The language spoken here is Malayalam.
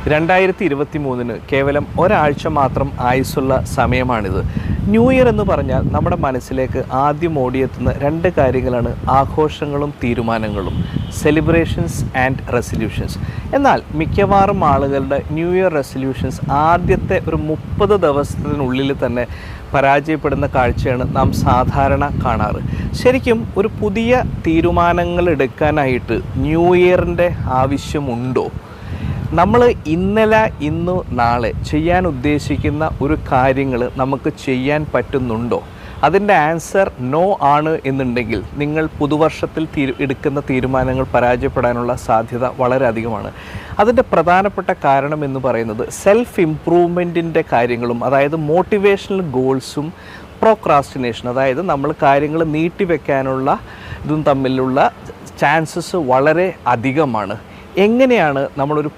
2023 കേവലം ഒരാഴ്ച മാത്രം ആയുസ്സുള്ള സമയമാണിത്. ന്യൂ ഇയർ എന്ന് പറഞ്ഞാൽ നമ്മുടെ മനസ്സിലേക്ക് ആദ്യം ഓടിയെത്തുന്ന രണ്ട് കാര്യങ്ങളാണ് ആഘോഷങ്ങളും തീരുമാനങ്ങളും, സെലിബ്രേഷൻസ് ആൻഡ് റെസൊല്യൂഷൻസ്. എന്നാൽ മിക്കവാറും ആളുകളുടെ ന്യൂ ഇയർ റെസൊല്യൂഷൻസ് ആദ്യത്തെ ഒരു 30 ദിവസത്തിനുള്ളിൽ തന്നെ പരാജയപ്പെടുന്ന കാഴ്ചയാണ് നാം സാധാരണ കാണാറ്. ശരിക്കും ഒരു പുതിയ തീരുമാനങ്ങൾ എടുക്കാനായിട്ട് ന്യൂ ഇയറിൻ്റെ ആവശ്യമുണ്ടോ? നമ്മൾ ഇന്നലെ ഇന്ന് നാളെ ചെയ്യാൻ ഉദ്ദേശിക്കുന്ന ഒരു കാര്യങ്ങൾ നമുക്ക് ചെയ്യാൻ പറ്റുന്നുണ്ടോ? അതിൻ്റെ ആൻസർ നോ ആണ് എന്നുണ്ടെങ്കിൽ നിങ്ങൾ പുതുവർഷത്തിൽ എടുക്കുന്ന തീരുമാനങ്ങൾ പരാജയപ്പെടാനുള്ള സാധ്യത വളരെ അധികമാണ്. അതിൻ്റെ പ്രധാനപ്പെട്ട കാരണം എന്ന് പറയുന്നത് സെൽഫ് ഇംപ്രൂവ്മെൻറ്റിൻ്റെ കാര്യങ്ങളും, അതായത് മോട്ടിവേഷണൽ ഗോൾസും പ്രോക്രാസ്റ്റിനേഷൻ, അതായത് നമ്മൾ കാര്യങ്ങൾ നീട്ടിവെക്കാനുള്ള ഇതും തമ്മിലുള്ള ചാൻസസ് വളരെ അധികമാണ്. എങ്ങനെയാണ് നമ്മളൊരു